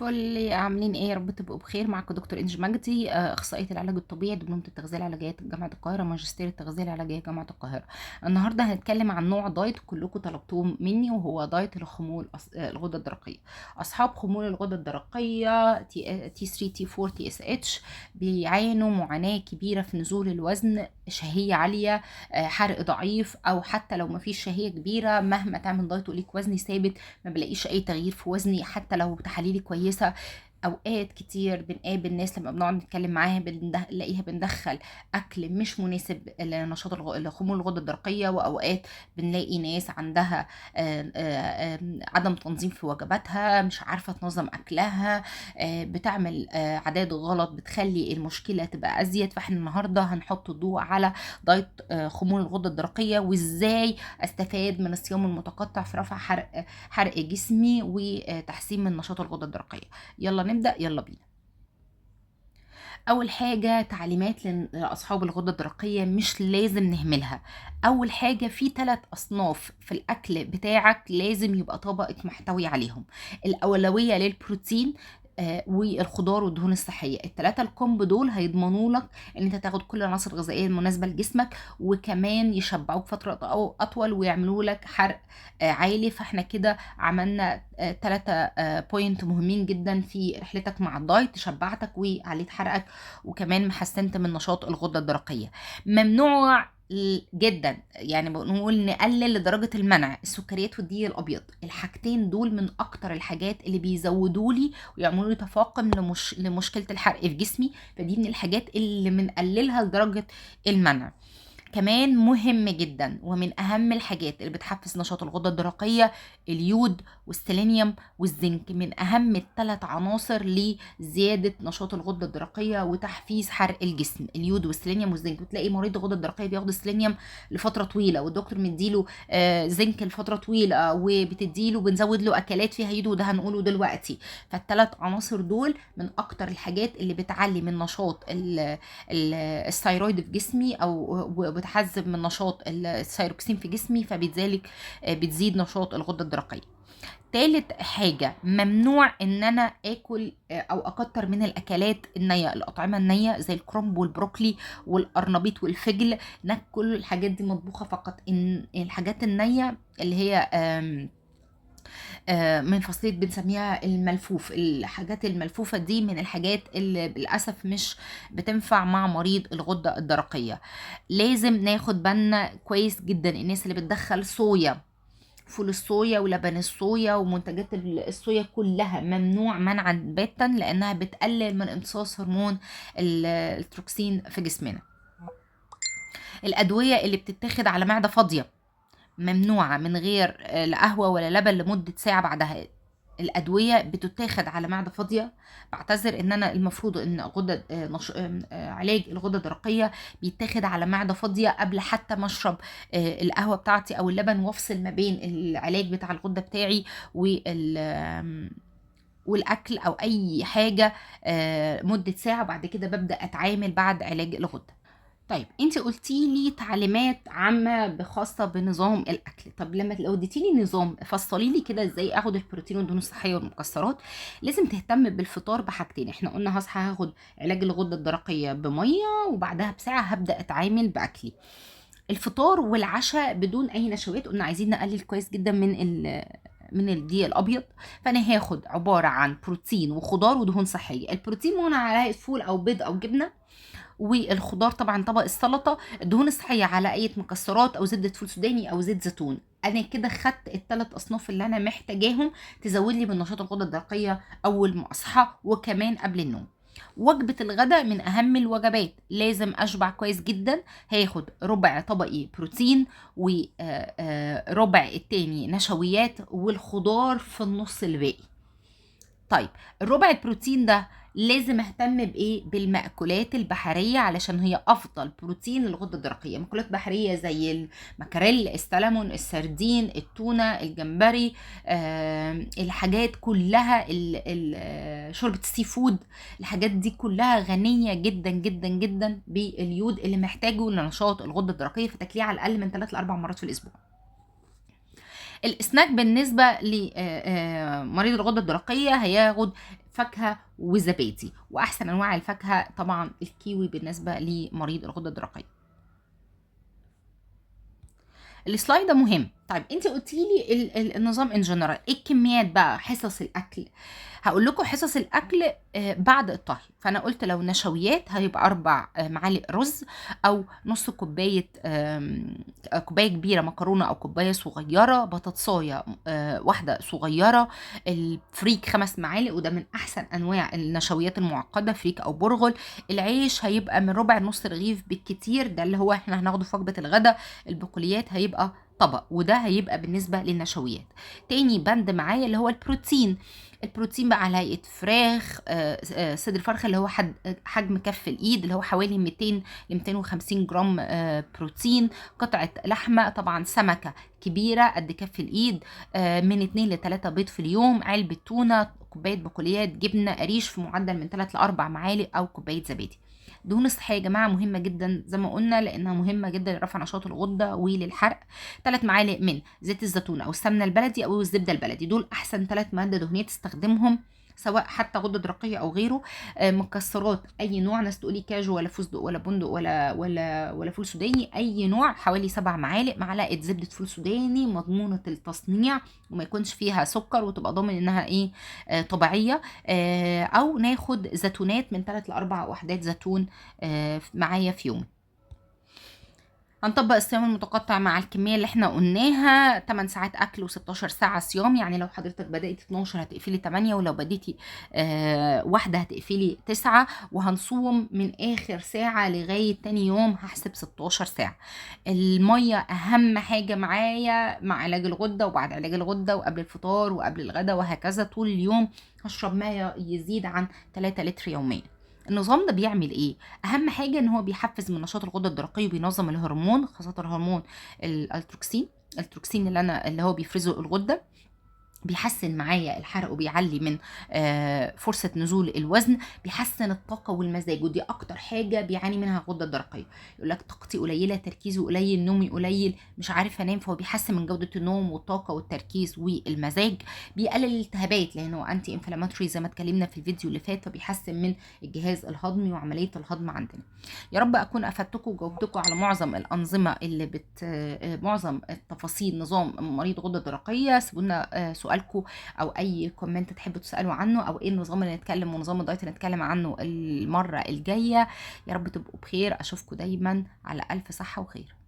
فل عاملين ايه؟ يا رب تبقوا بخير. معاكم دكتور انج مجدي، اخصائيه العلاج الطبيعي، دبلومه التغذيه العلاجيه جامعه القاهره، ماجستير التغذيه العلاجيه جامعه القاهره. النهارده هنتكلم عن نوع دايت كلكم طلبتوه مني، وهو دايت الخمول الغده الدرقيه. اصحاب خمول الغده الدرقيه تي 3 تي 4 تي اس اتش بيعانوا معاناه كبيره في نزول الوزن، شهيه عاليه، حرق ضعيف، او حتى لو مفيش شهيه كبيره مهما تعمل دايت وليك وزني ثابت ما بلاقيش اي تغيير في وزني حتى لو تحاليلي كويسه. اوقات كتير بنقابل ناس لما بنقعد نتكلم معاها بنلاقيها بندخل اكل مش مناسب لنشاط خمول الغده الدرقيه، واوقات بنلاقي ناس عندها عدم تنظيم في وجباتها، مش عارفه تنظم اكلها، بتعمل عادات غلط بتخلي المشكله تبقى ازيد. فاحنا النهارده هنحط الضوء على دايت خمول الغده الدرقيه، وازاي استفاد من الصيام المتقطع في رفع حرق جسمي وتحسين من نشاط الغده الدرقيه. يلا نبدأ، يلا بينا. اول حاجة تعليمات لاصحاب الغدة الدرقية مش لازم نهملها. اول حاجة في 3 اصناف في الاكل بتاعك لازم يبقى طبقك محتوي عليهم. الاولوية للبروتين والخضار والدهون الصحيه. الثلاثه الكومب دول هيضمنوا لك ان انت تاخد كل العناصر الغذائيه المناسبه لجسمك، وكمان يشبعوك فتره اطول ويعملوا لك حرق عالي. فاحنا كده عملنا 3 بوينت مهمين جدا في رحلتك مع الدايت، شبعتك وعليت حرقك وكمان حسنت من نشاط الغده الدرقيه. ممنوع جدا، يعني بنقول نقلل لدرجة المنع السكريات والدقيق الأبيض. الحاجتين دول من أكتر الحاجات اللي بيزودوا لي ويعملوا لي تفاقم لمشكلة الحرق في جسمي، فدي من الحاجات اللي بنقللها لدرجة المنع. كمان مهم جدا ومن اهم الحاجات اللي بتحفز نشاط الغده الدرقيه اليود والسيلينيوم والزنك، من اهم الثلاث عناصر لزياده نشاط الغده الدرقيه وتحفيز حرق الجسم. اليود والسيلينيوم والزنك، بتلاقي مريض الغده الدرقيه بياخد السيلينيوم لفتره طويله والدكتور مديله زنك لفتره طويله، وبتديله بنزود له اكلات فيها يود، وده هنقوله دلوقتي. فالثلاث عناصر دول من اكتر الحاجات اللي بتعلي من نشاط الثايرويد في جسمي، او بتحزب من نشاط الثايروكسين في جسمي، فبذلك بتزيد نشاط الغده الدرقيه. تالت حاجة، ممنوع ان انا اكل او اكتر من الاكلات النية، الاطعمة النية زي الكرنب والبروكلي والقرنبيط والفجل. ناكل الحاجات دي مطبوخة فقط. ان الحاجات النية اللي هي من فصيلة بنسميها الملفوف، الحاجات الملفوفة دي من الحاجات اللي للأسف مش بتنفع مع مريض الغدة الدرقية. لازم ناخد بالنا كويس جدا الناس اللي بتدخل صويا، فول الصويا ولبن الصويا ومنتجات الصويا كلها ممنوع منعا باتا، لأنها بتقلل من امتصاص هرمون التروكسين في جسمنا. الأدوية اللي بتتاخد على معدة فاضية ممنوعة من غير لا قهوة ولا لبن لمدة ساعة بعدها. الأدوية بتتاخد على معدة فاضية. بعتذر إن أنا المفروض إن غدة علاج الغدة الدرقية بيتاخد على معدة فاضية قبل حتى ما أشرب القهوة بتاعتي أو اللبن، وأفصل ما بين العلاج بتاع الغدة بتاعي والأكل أو أي حاجة مدة ساعة. بعد كده ببدأ أتعامل بعد علاج الغدة. طيب انت قلتي لي تعليمات عامه خاصه بنظام الاكل. طب لو اديتيني نظام فصلي لي كده ازاي اخد البروتين والدهون الصحيه والمكسرات. لازم تهتم بالفطار بحاجتين. احنا قلنا هصحى هاخد علاج الغده الدرقيه بميه، وبعدها بساعه هبدا اتعامل باكلي. الفطار والعشاء بدون اي نشويات، قلنا عايزين نقلل كويس جدا من الدقيق الابيض. فانا هاخد عباره عن بروتين وخضار ودهون صحيه. البروتين ممكن على هيئه فول او بيض او جبنه، والخضار طبعا طبق السلطه. الدهون الصحيه على اي مكسرات او زبده فول سوداني او زيت زيتون. انا كده خدت الثلاث اصناف اللي انا محتاجاهم تزود لي من نشاط الغده الدرقيه اول ما اصحى وكمان قبل النوم. وجبة الغداء من أهم الوجبات، لازم أشبع كويس جدا. هاخد ربع طبقي بروتين وربع التاني نشويات، والخضار في النص الباقي. طيب الربع البروتين ده لازم اهتم بايه؟ بالمأكولات البحريه، علشان هي افضل بروتين للغده الدرقيه. مأكولات بحريه زي المكاريل، السلمون، السردين، التونه، الجمبري، الحاجات كلها شوربه السي فود. الحاجات دي كلها غنيه جدا جدا جدا باليود اللي محتاجه لنشاط الغده الدرقيه، فتاكليه على الاقل من 3 ل 4 مرات في الاسبوع. الاسناك بالنسبه لمريض الغده الدرقيه هياخد فاكهه وزبادي. واحسن انواع الفاكهه طبعا الكيوي بالنسبه لمريض الغده الدرقيه. السلايد ده مهم. طيب انت قلتي لي النظام ان جنرال، ايه الكميات بقى، حصص الاكل؟ هقول لكم حصص الاكل بعد الطهي. فانا قلت لو نشويات هيبقى 4 معالق رز، او نص كوبايه كوبايه كبيره مكرونه، او كوبايه صغيره بطاطسايه واحده صغيره. الفريك 5 معالق، وده من احسن انواع النشويات المعقده، فريك او برغل. العيش هيبقى من ربع نص رغيف بالكتير، ده اللي هو احنا هناخده في وجبه الغداء. البقوليات هيبقى طبق، وده هيبقى بالنسبه للنشويات. تاني بند معايا اللي هو البروتين. البروتين بقى على هيئه فراخ، صدر فرخه اللي هو حجم كف الايد، اللي هو حوالي 200 ل 250 جرام بروتين. قطعه لحمه، طبعا سمكه كبيره قد كف الايد، من 2 ل 3 بيض في اليوم، علبه تونه، كوبايه بقوليات، جبنه قريش في معدل من 3 ل 4 معالق، او كوبايه زبادي. دهون الصحيه يا جماعه مهمه جدا زي ما قلنا، لانها مهمه جدا لرفع نشاط الغده وللحرق. 3 معالق من زيت الزيتون او السمنه البلدي او الزبده البلدي، دول احسن 3 ماده دهنيه تستخدمهم، سواء حتى غده درقيه او غيره. مكسرات اي نوع، ناس تقولي كاجو ولا فستق ولا بندق ولا فول سوداني، اي نوع حوالي 7 معالق. معلقه زبده فول سوداني مضمونه التصنيع، وما يكونش فيها سكر، وتبقى ضامن انها ايه، طبيعيه. او ناخد زيتونات من 3 ل 4 وحدات زيتون معايا في يوم. هنطبق الصيام المتقطع مع الكمية اللي احنا قلناها، 8 ساعات أكل و16 ساعة صيام. يعني لو حضرتك بدأتي 12 هتقفلي 8، ولو بديتي واحدة هتقفلي 9. وهنصوم من آخر ساعة لغاية تاني يوم، هحسب 16 ساعة. المية أهم حاجة معايا مع علاج الغدة وبعد علاج الغدة وقبل الفطار وقبل الغداء وهكذا. طول اليوم هشرب مية يزيد عن 3 لتر يوميا. النظام ده بيعمل ايه؟ اهم حاجه ان هو بيحفز من نشاط الغده الدرقيه، وبينظم الهرمون، خاصه الهرمون التروكسين اللي هو بيفرزه الغده. بيحسن معايا الحرق، وبيعلي من فرصة نزول الوزن. بيحسن الطاقة والمزاج، ودي أكتر حاجة بيعاني منها الغدة الدرقية. يقولك طاقتي قليلة، تركيزي قليل، نومي قليل، مش عارف أنام. فهو بيحسن من جودة النوم والطاقة والتركيز والمزاج. بيقلل الالتهابات لأنه أنتي انفلاماتوري زي ما اتكلمنا في الفيديو اللي فات، فبيحسن من الجهاز الهضمي وعملية الهضم عندنا. يا رب أكون أفدتكم وجاوبتكم على معظم الأنظمة اللي معظم التفاصيل نظام مريض غدة درقية. سيبونا سؤالكم او اي كومنت تحبوا تسالوا عنه، او ايه النظام اللي نتكلم ونظام الدايت اللي نتكلم عنه المره الجايه. يا رب تبقوا بخير، اشوفكم دايما على الف صحه وخير.